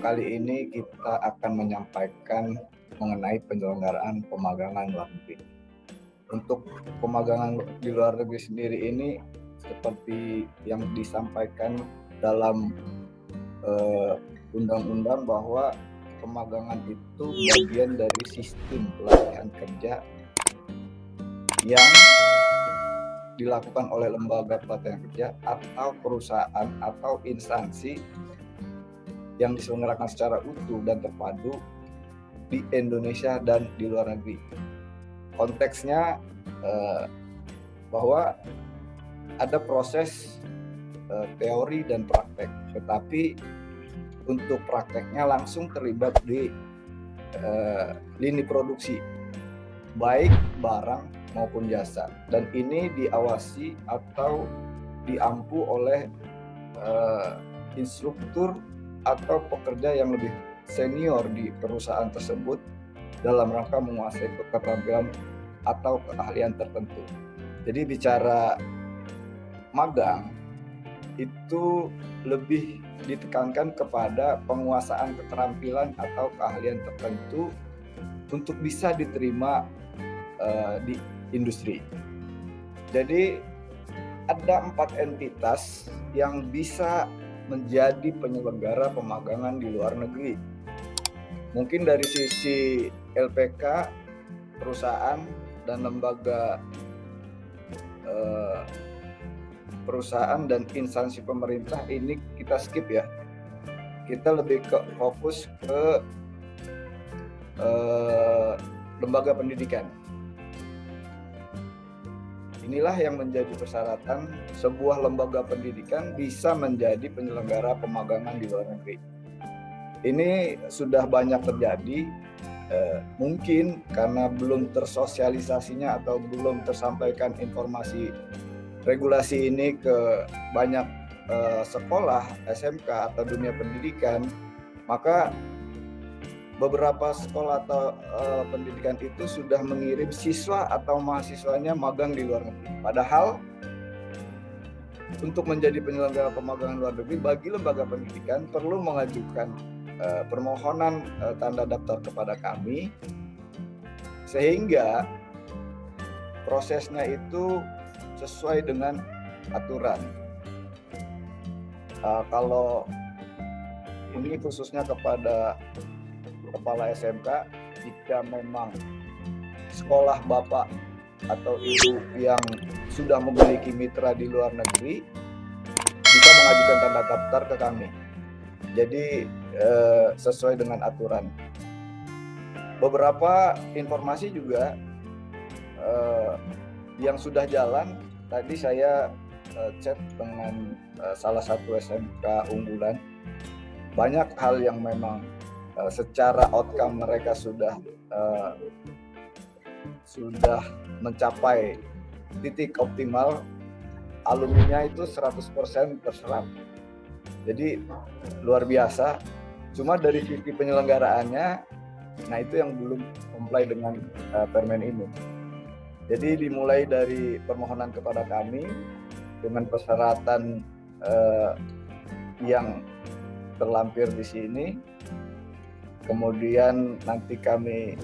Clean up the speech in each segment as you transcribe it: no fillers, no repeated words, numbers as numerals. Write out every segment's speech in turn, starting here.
Kali ini kita akan menyampaikan mengenai penyelenggaraan pemagangan luar negeri. Untuk pemagangan di luar negeri sendiri ini seperti yang disampaikan dalam undang-undang bahwa pemagangan itu bagian dari sistem pelatihan kerja yang dilakukan oleh lembaga pelatihan kerja atau perusahaan atau instansi yang diselenggarakan secara utuh dan terpadu di Indonesia dan di luar negeri. Konteksnya bahwa ada proses teori dan praktek, tetapi untuk prakteknya langsung terlibat di lini produksi, baik barang maupun jasa, dan ini diawasi atau diampu oleh instruktur atau pekerja yang lebih senior di perusahaan tersebut dalam rangka menguasai keterampilan atau keahlian tertentu. Jadi bicara magang itu lebih ditekankan kepada penguasaan keterampilan atau keahlian tertentu untuk bisa diterima di industri. Jadi ada 4 entitas yang bisa menjadi penyelenggara pemagangan di luar negeri. Mungkin dari sisi LPK, perusahaan dan lembaga perusahaan dan instansi pemerintah ini kita skip ya. Kita lebih fokus ke lembaga pendidikan. Inilah yang menjadi persyaratan sebuah lembaga pendidikan bisa menjadi penyelenggara pemagangan di luar negeri. Ini sudah banyak terjadi, mungkin karena belum tersosialisasinya atau belum tersampaikan informasi regulasi ini ke banyak sekolah, SMK atau dunia pendidikan, maka beberapa sekolah atau pendidikan itu sudah mengirim siswa atau mahasiswanya magang di luar negeri. Padahal untuk menjadi penyelenggara pemagangan luar negeri bagi lembaga pendidikan perlu mengajukan permohonan tanda daftar kepada kami, sehingga prosesnya itu sesuai dengan aturan. Kalau ini khususnya kepada kepala SMK, jika memang sekolah bapak atau ibu yang sudah memiliki mitra di luar negeri bisa mengajukan tanda daftar ke kami. Jadi sesuai dengan aturan. Beberapa informasi juga yang sudah jalan. Tadi saya chat dengan salah satu SMK unggulan. Banyak hal yang memang secara outcome mereka sudah mencapai titik optimal, alumninya itu 100% terserap. Jadi luar biasa. Cuma dari sisi penyelenggaraannya, nah itu yang belum comply dengan permen ini. Jadi dimulai dari permohonan kepada kami dengan persyaratan yang terlampir di sini. Kemudian nanti kami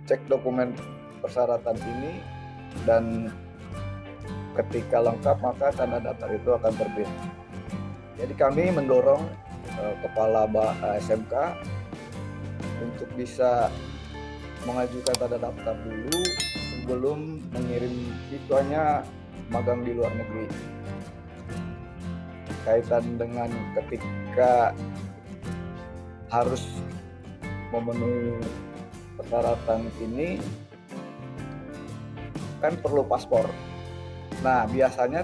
cek dokumen persyaratan ini, dan ketika lengkap maka tanda daftar itu akan terbit. Jadi kami mendorong kepala SMK untuk bisa mengajukan tanda daftar dulu sebelum mengirim siswanya magang di luar negeri. Kaitan dengan ketika harus memenuhi persyaratan ini kan perlu paspor. Nah, biasanya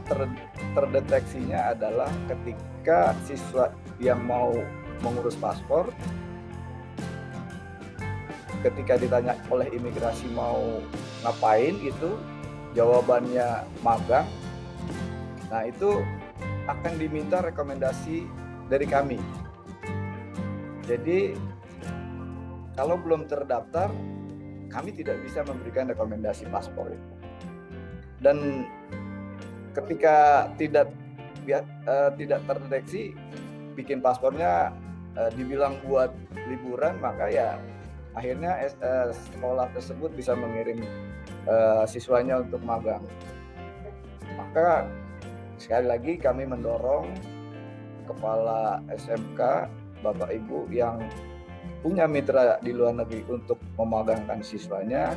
terdeteksinya adalah ketika siswa yang mau mengurus paspor, ketika ditanya oleh imigrasi mau ngapain gitu, jawabannya magang, Nah, itu akan diminta rekomendasi dari kami. Jadi kalau belum terdaftar, kami tidak bisa memberikan rekomendasi paspor itu. Dan ketika tidak terdeteksi, bikin paspornya dibilang buat liburan, maka ya akhirnya sekolah tersebut bisa mengirim siswanya untuk magang. Maka sekali lagi kami mendorong kepala SMK, Bapak Ibu yang punya mitra di luar negeri untuk memagangkan siswanya,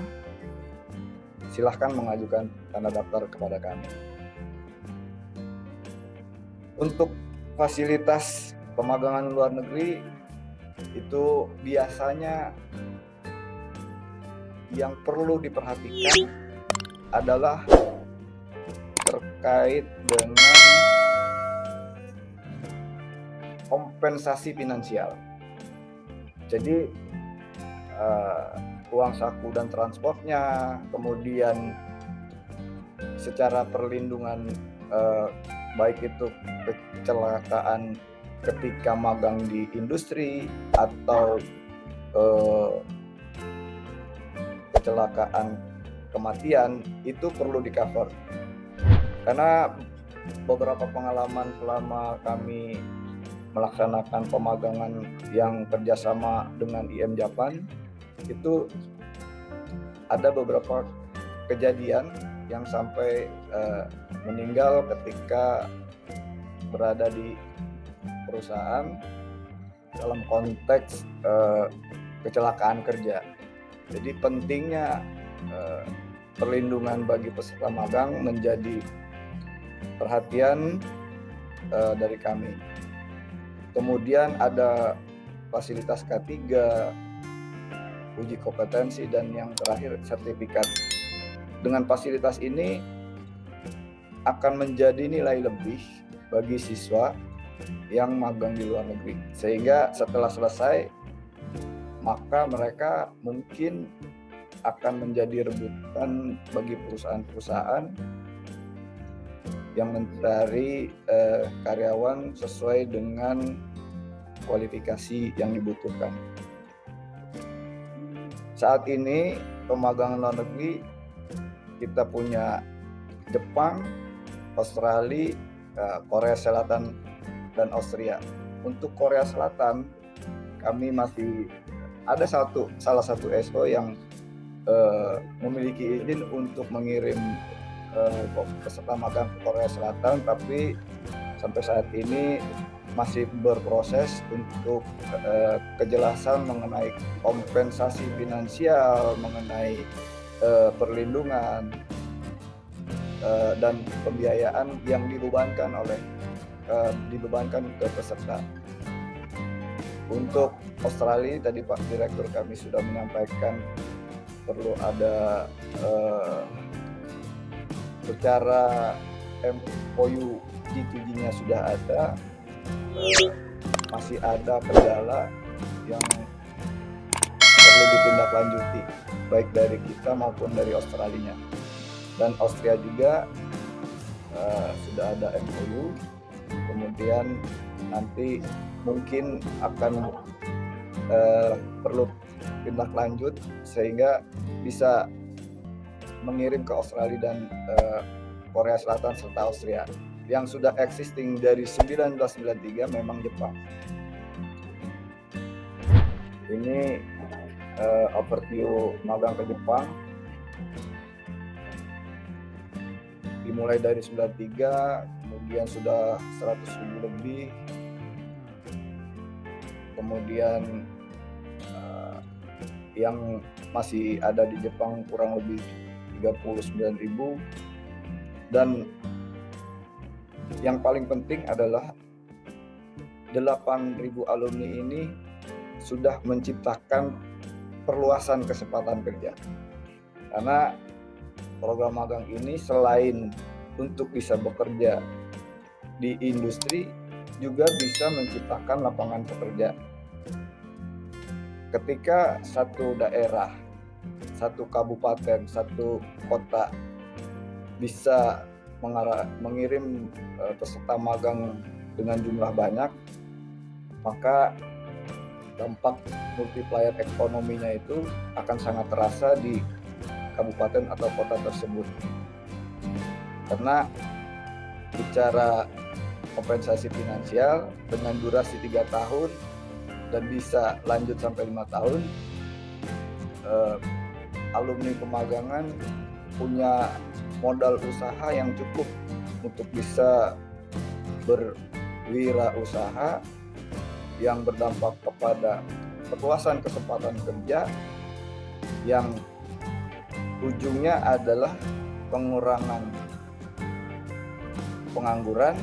silahkan mengajukan tanda daftar kepada kami. Untuk fasilitas pemagangan luar negeri itu biasanya yang perlu diperhatikan adalah terkait dengan kompensasi finansial. Jadi uang saku dan transportnya, kemudian secara perlindungan baik itu kecelakaan ketika magang di industri atau kecelakaan kematian, itu perlu di-cover. Karena beberapa pengalaman selama kami melaksanakan pemagangan yang kerjasama dengan IM Japan, itu ada beberapa kejadian yang sampai meninggal ketika berada di perusahaan dalam konteks kecelakaan kerja. Jadi pentingnya perlindungan bagi peserta magang menjadi perhatian dari kami. Kemudian ada fasilitas K3, uji kompetensi, dan yang terakhir sertifikat. Dengan fasilitas ini akan menjadi nilai lebih bagi siswa yang magang di luar negeri, sehingga setelah selesai maka mereka mungkin akan menjadi rebutan bagi perusahaan-perusahaan yang mencari karyawan sesuai dengan kualifikasi yang dibutuhkan. Saat ini pemagangan luar negeri kita punya Jepang, Australia, Korea Selatan, dan Austria. Untuk Korea Selatan kami masih ada salah satu SO yang memiliki izin untuk mengirim peserta magang ke Korea Selatan, tapi sampai saat ini masih berproses untuk kejelasan mengenai kompensasi finansial, mengenai perlindungan dan pembiayaan yang dibebankan ke peserta. Untuk Australia tadi Pak Direktur kami sudah menyampaikan perlu ada secara MOU G2G-nya sudah ada, masih ada kendala yang perlu ditindaklanjuti baik dari kita maupun dari Australia. Dan Austria juga sudah ada MOU, kemudian nanti mungkin akan perlu tindak lanjut sehingga bisa mengirim ke Australia dan Korea Selatan serta Austria. Yang sudah existing dari 1993 memang Jepang. Ini overview magang ke Jepang. Dimulai dari 93, kemudian sudah 100.000 lebih. Kemudian yang masih ada di Jepang kurang lebih 39.000, dan yang paling penting adalah 8.000 alumni ini sudah menciptakan perluasan kesempatan kerja. Karena program magang ini selain untuk bisa bekerja di industri, juga bisa menciptakan lapangan pekerjaan. Ketika satu daerah, satu kabupaten, satu kota bisa mengirim peserta magang dengan jumlah banyak, maka dampak multiplier ekonominya itu akan sangat terasa di kabupaten atau kota tersebut. Karena bicara kompensasi finansial dengan durasi 3 tahun dan bisa lanjut sampai 5 tahun, alumni pemagangan punya modal usaha yang cukup untuk bisa berwirausaha yang berdampak kepada perluasan kesempatan kerja yang ujungnya adalah pengurangan pengangguran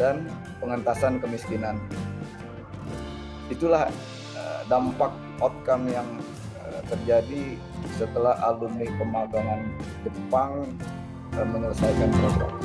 dan pengentasan kemiskinan. Itulah dampak outcome yang terjadi setelah alumni pemagangan Jepang menyelesaikan program.